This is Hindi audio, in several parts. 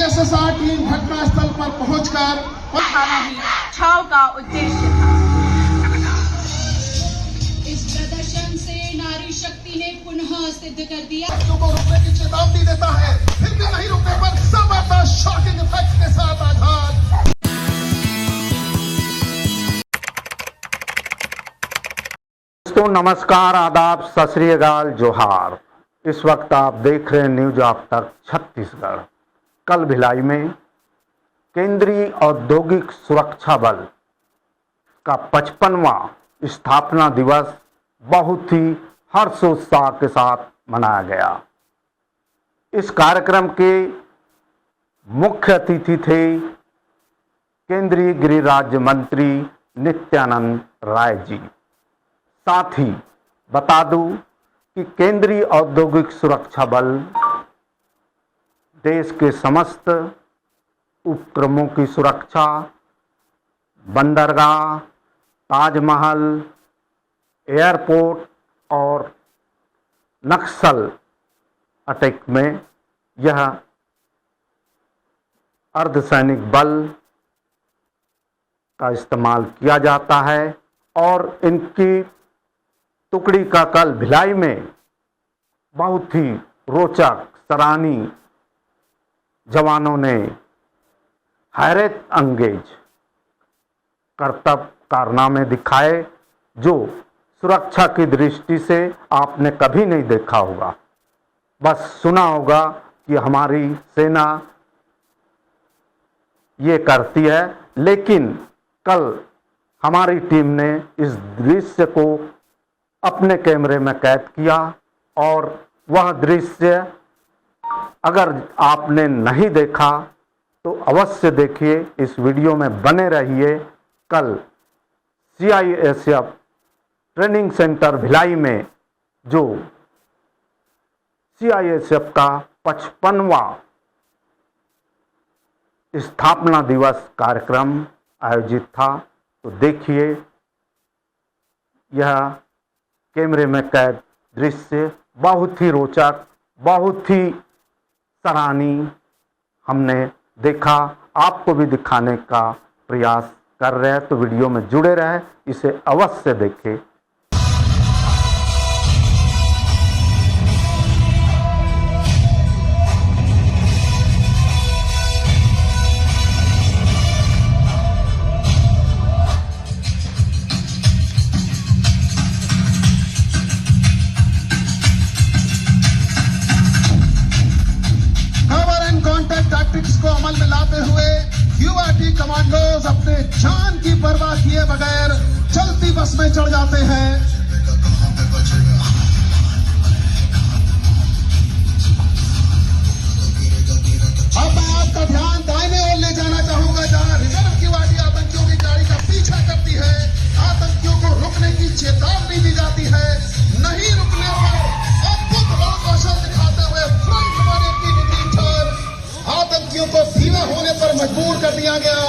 एसएसआर टीम घटनास्थल पर पहुंचकर छाव का उद्देश्य था। इस प्रदर्शन से नारी शक्ति ने पुनः सिद्ध कर दिया बच्चों को रुकने की चेतावनी देता है, फिर भी नहीं रुकने पर जबरदस्त शॉकिंग इफेक्ट के साथ आघात। दोस्तों नमस्कार, आदाब, सत श्री अकाल, जोहार। इस वक्त आप देख रहे हैं न्यूज आप तक छत्तीसगढ़। कल भिलाई में केंद्रीय औद्योगिक सुरक्षा बल का 55वां स्थापना दिवस बहुत ही हर्षोत्साह के साथ मनाया गया। इस कार्यक्रम के मुख्य अतिथि थे केंद्रीय गृह राज्य मंत्री नित्यानंद राय जी। साथ ही बता दूं कि केंद्रीय औद्योगिक सुरक्षा बल देश के समस्त उपक्रमों की सुरक्षा, बंदरगाह, ताजमहल, एयरपोर्ट और नक्सल अटैक में यह अर्धसैनिक बल का इस्तेमाल किया जाता है और इनकी टुकड़ी का कल भिलाई में बहुत ही रोचक, सराहनीय जवानों ने हैरत अंगेज कर्तव्य कारनामे दिखाए जो सुरक्षा की दृष्टि से आपने कभी नहीं देखा होगा। बस सुना होगा कि हमारी सेना ये करती है, लेकिन कल हमारी टीम ने इस दृश्य को अपने कैमरे में कैद किया और वह दृश्य अगर आपने नहीं देखा तो अवश्य देखिए, इस वीडियो में बने रहिए। कल सीआईएसएफ ट्रेनिंग सेंटर भिलाई में जो सीआईएसएफ का 55वां स्थापना दिवस कार्यक्रम आयोजित था, तो देखिए यह कैमरे में कैद दृश्य बहुत ही रोचक, बहुत ही सराहनीय हमने देखा। आपको भी दिखाने का प्रयास कर रहे हैं, तो वीडियो में जुड़े रहे, इसे अवश्य देखें। टैक्टिक्स को अमल में लाते हुए यूआरटी कमांडोज अपने जान की परवाह किए बगैर चलती बस में चढ़ जाते हैं। अब मैं आपका ध्यान दाहिने ओर ले जाना चाहूंगा, जहां रिजर्व की वाटी आतंकियों की गाड़ी का पीछा करती है। आतंकियों को रुकने की चेतावनी दी जाती है। नहीं रुकने पर अद्भुत रणकौशल दिखाते हुए फ्रंट पर की आतंकियों को धीमा होने पर मजबूर कर दिया गया।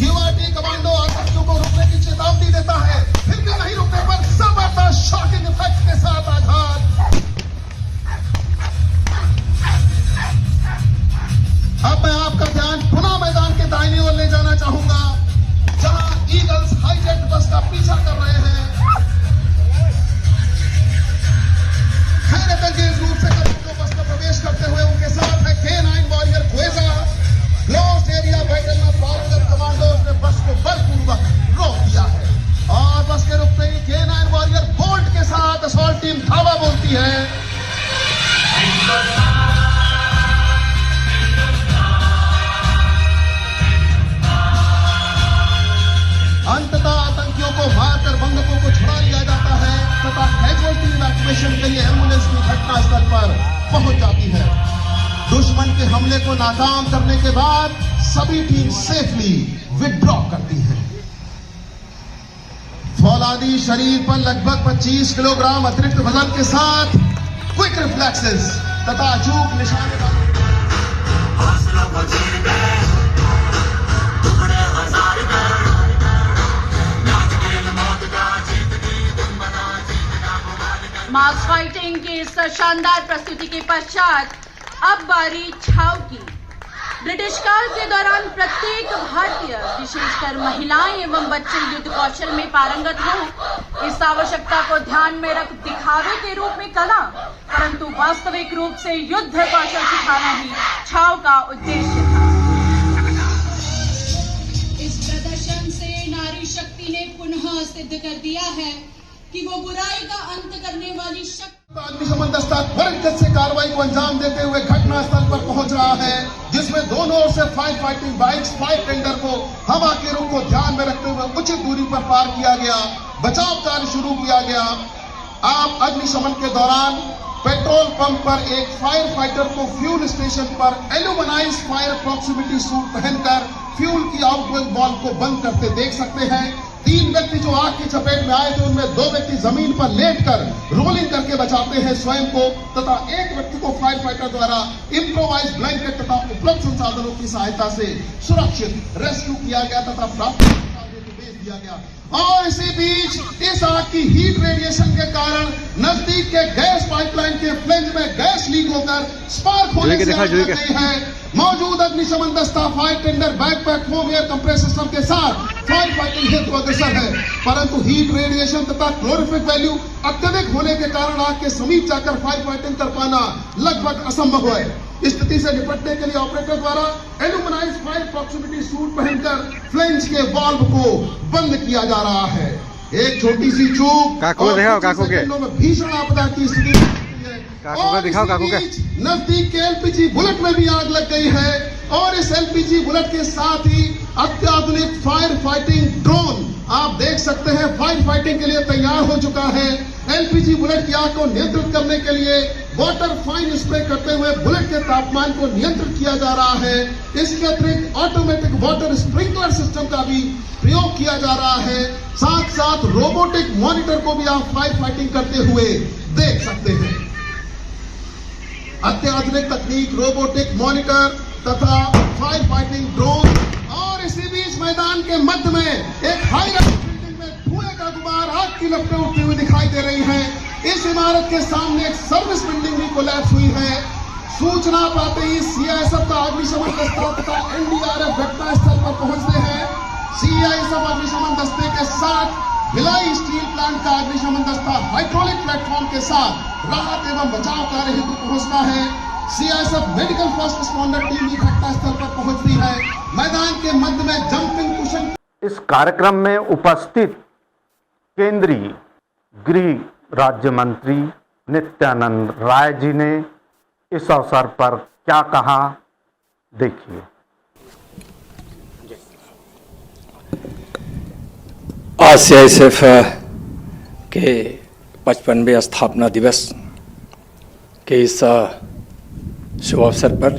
यूआरटी कमांडो आतंकियों को रुकने की चेतावनी देता है, फिर भी नहीं रुकने पर जबरदस्त शॉकिंग इफेक्ट के साथ आघात। अब मैं आपका ध्यान पुनः मैदान के दाहिनी ओर ले जाना चाहूंगा, जहां ईगल्स हाईजेट बस का पीछा कर रहे हैं। रूप से बस में प्रवेश करते हुए उनके साथ है K9 वॉरियर क्वेजा। क्लोज एरिया बैटल में पावर कमांडोज ने बस को बलपूर्वक रोक दिया है और बस के रुकते ही K9 वॉरियर बोल्ट के साथ असॉल्ट टीम धावा बोलती है। अंततः आतंकियों को मारकर बंधकों को छुड़ा लिया जाता है तथा कैजुअल्टी इवैक्यूएशन के लिए एम्बुलेंस की घटनास्थल पर पहुंच जाती है। दुश्मन के हमले को नाकाम करने के बाद सभी टीम सेफली विथड्रॉ करती है। फौलादी शरीर पर लगभग 25 किलोग्राम अतिरिक्त वजन के साथ क्विक रिफ्लेक्सेस तथा अचूक निशानेबाजी मास फाइटिंग की इस शानदार प्रस्तुति के पश्चात अब बारी छाव की। ब्रिटिश काल के दौरान प्रत्येक भारतीय, विशेषकर महिलाएं एवं बच्चे युद्ध कौशल में पारंगत हों, इस आवश्यकता को ध्यान में रख दिखावे के रूप में कला, परंतु वास्तविक रूप से युद्ध कौशल सिखाना ही छाव का उद्देश्य था। इस प्रदर्शन से नारी शक्ति ने पुनः सिद्ध कर दिया है कि वो बुराई का अंत करने वाली शक्ति। अग्निशमन दस्ता त्वरित गति से कार्रवाई को अंजाम देते हुए घटना स्थल पर पहुंच रहा है, जिसमें दोनों ओर से fire fighting bikes fire tender को हवा के रुख को ध्यान में रखते हुए उचित दूरी पर पार किया गया, बचाव कार्य शुरू किया गया। आप अग्निशमन के दौरान पेट्रोल पंप पर एक फायर फाइटर को फ्यूल स्टेशन पर एल्यूमिनाइज फायर प्रॉक्सिमिटी सूट पहनकर फ्यूल की आउटगोइंग बॉल को बंद करते देख सकते हैं। 3 व्यक्ति जो आग की चपेट में आए थे, उनमें 2 व्यक्ति जमीन पर लेटकर रोलिंग करके बचाते हैं स्वयं को, तथा एक व्यक्ति को फायर फाइटर द्वारा इम्प्रोवाइज ब्लैंकेट तथा उपलब्ध संसाधनों की सहायता से सुरक्षित रेस्क्यू किया गया तथा प्राप्त भेज दिया गया। और इसी बीच इस आग की हीट रेडिएशन के कारण नजदीक के गैस पाइपलाइन के फ्लेंज में गैस लीक होकर स्पार्क होने से आग लग गई है। मौजूद अग्निशमन दस्ता fire tender backpack foam air compress system के साथ फायर फाइटिंग हेतु अग्रसर है, परंतु हीट रेडिएशन तथा क्लोरिफिक वैल्यू अत्यधिक होने के कारण आग के समीप जाकर फायर फाइटिंग कर पाना लगभग असंभव है। इस स्थिति से निपटने के लिए ऑपरेटर द्वारा एल्यूमिनाइज फायर प्रॉक्सिमिटी सूट पहनकर फ्लेंज के वाल्व को बंद किया जा रहा है। एक छोटी सी चूक में भीषण आपदा की स्थिति नजदीक के एलपीजी बुलेट में भी आग लग गई है, और इस एलपीजी बुलेट के साथ ही अत्याधुनिक फायर फाइटिंग ड्रोन आप देख सकते हैं फायर फाइटिंग के लिए तैयार हो चुका है। एलपीजी बुलेट की आग को नियंत्रित करने के लिए वाटर फाइन स्प्रे करते हुए बुलेट के तापमान को नियंत्रित किया जा रहा है। इसके अतिरिक्त ऑटोमेटिक वाटर स्प्रिंकलर सिस्टम का भी प्रयोग किया जा रहा है। साथ साथ रोबोटिक मॉनिटर को भी आप फायर फाइटिंग करते हुए देख सकते हैं। अत्याधुनिक तकनीक, रोबोटिक मॉनिटर तथा फायर फाइटिंग ड्रोन, और इसी बीच मैदान के मध्य में एक हाई राइज बिल्डिंग में धुएं का गुबार, आग की लपटें उठती हुई दिखाई दे रही हैं। इस इमारत के सामने एक सर्विस बिल्डिंग भी कोलैप्स हुई है। सूचना पाते ही सीआईएसएफ का अग्निशमन दस्ता तथा एनडीआरएफ घटनास्थल पर पहुंचते हैं। सीआईएसएफ अग्निशमन दस्ते के साथ भिलाई स्टील प्लांट का अग्निशमन दस्ता हाइड्रोलिक प्लेटफॉर्म के साथ राहत एवं बचाव कार्य हेतु पहुंचता है। CISF medical first responder team भी घटनास्थल पर पहुंचती है। मैदान के मध्य में जंपिंग कुशन। इस कार्यक्रम में उपस्थित केंद्रीय गृह राज्य मंत्री नित्यानंद राय जी ने इस अवसर पर क्या कहा, देखिए। आज सीआईएसएफ के 55वें स्थापना दिवस के इस शुभ अवसर पर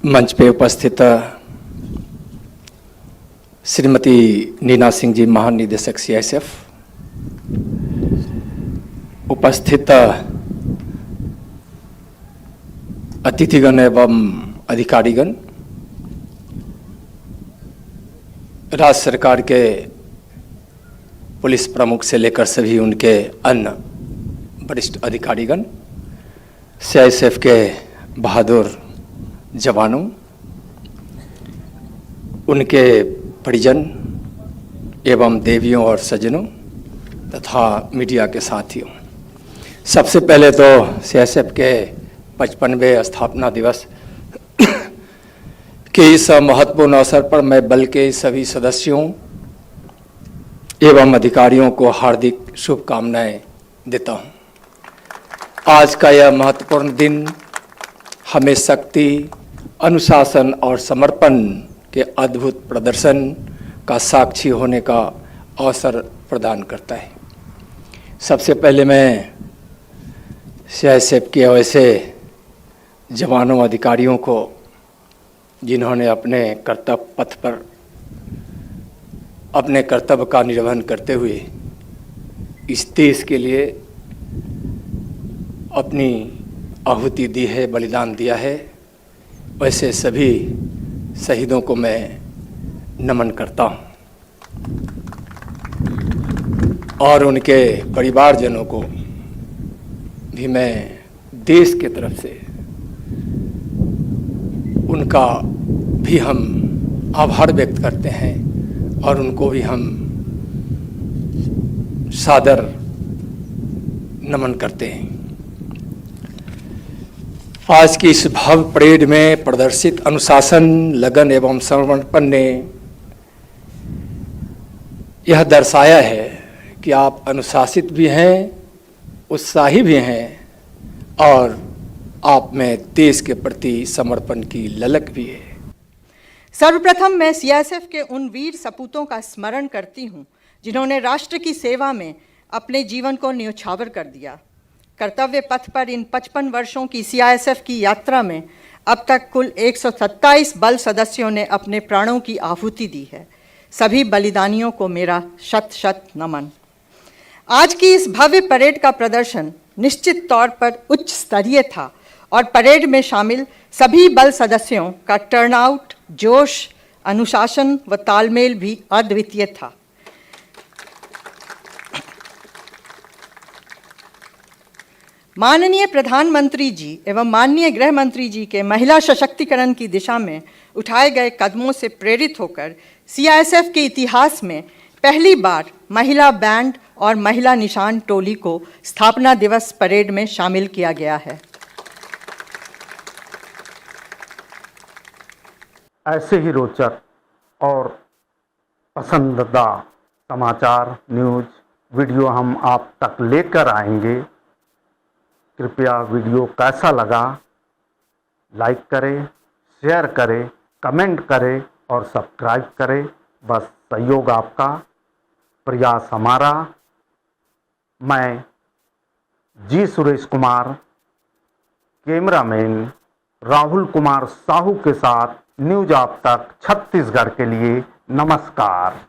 मंच पे उपस्थित श्रीमती नीना सिंह जी, महानिदेशक सीआईएसएफ, उपस्थित अतिथिगण एवं अधिकारीगण, राज्य सरकार के पुलिस प्रमुख से लेकर सभी उनके अन्य वरिष्ठ अधिकारीगण, सीआईएसएफ के बहादुर जवानों, उनके परिजन एवं देवियों और सज्जनों तथा मीडिया के साथियों, सबसे पहले तो सीआईएसएफ के 55वें स्थापना दिवस के इस महत्वपूर्ण अवसर पर मैं बल के सभी सदस्यों एवं अधिकारियों को हार्दिक शुभकामनाएं देता हूं। आज का यह महत्वपूर्ण दिन हमें शक्ति, अनुशासन और समर्पण के अद्भुत प्रदर्शन का साक्षी होने का अवसर प्रदान करता है। सबसे पहले मैं सीआईएसएफ के ऐसे जवानों, अधिकारियों को जिन्होंने अपने कर्तव्य पथ पर अपने कर्तव्य का निर्वहन करते हुए इस देश के लिए अपनी आहुति दी है, बलिदान दिया है, वैसे सभी शहीदों को मैं नमन करता हूं। और उनके परिवारजनों को भी मैं देश के तरफ से उनका भी हम आभार व्यक्त करते हैं और उनको भी हम सादर नमन करते हैं। आज की इस भव्य परेड में प्रदर्शित अनुशासन, लगन एवं समर्पण ने यह दर्शाया है कि आप अनुशासित भी हैं, उत्साही भी हैं और आप में देश के प्रति समर्पण की ललक भी है। सर्वप्रथम मैं सीआईएसएफ के उन वीर सपूतों का स्मरण करती हूं जिन्होंने राष्ट्र की सेवा में अपने जीवन को न्यौछावर कर दिया। कर्तव्य पथ पर इन 55 वर्षों की सीआईएसएफ की यात्रा में अब तक कुल 127 बल सदस्यों ने अपने प्राणों की आहुति दी है। सभी बलिदानियों को मेरा शत शत नमन। आज की इस भव्य परेड का प्रदर्शन निश्चित तौर पर उच्च स्तरीय था और परेड में शामिल सभी बल सदस्यों का टर्नआउट, जोश, अनुशासन व तालमेल भी अद्वितीय था। माननीय प्रधानमंत्री जी एवं माननीय गृह मंत्री जी के महिला सशक्तिकरण की दिशा में उठाए गए कदमों से प्रेरित होकर सीआईएसएफ के इतिहास में पहली बार महिला बैंड और महिला निशान टोली को स्थापना दिवस परेड में शामिल किया गया है। ऐसे ही रोचक और पसंदीदा समाचार, न्यूज़, वीडियो हम आप तक लेकर आएंगे। कृपया वीडियो कैसा लगा लाइक करें, शेयर करें, कमेंट करें और सब्सक्राइब करें। बस सहयोग आपका, प्रयास हमारा। मैं जी सुरेश कुमार, कैमरामैन राहुल कुमार साहू के साथ न्यूज़ आप तक छत्तीसगढ़ के लिए नमस्कार।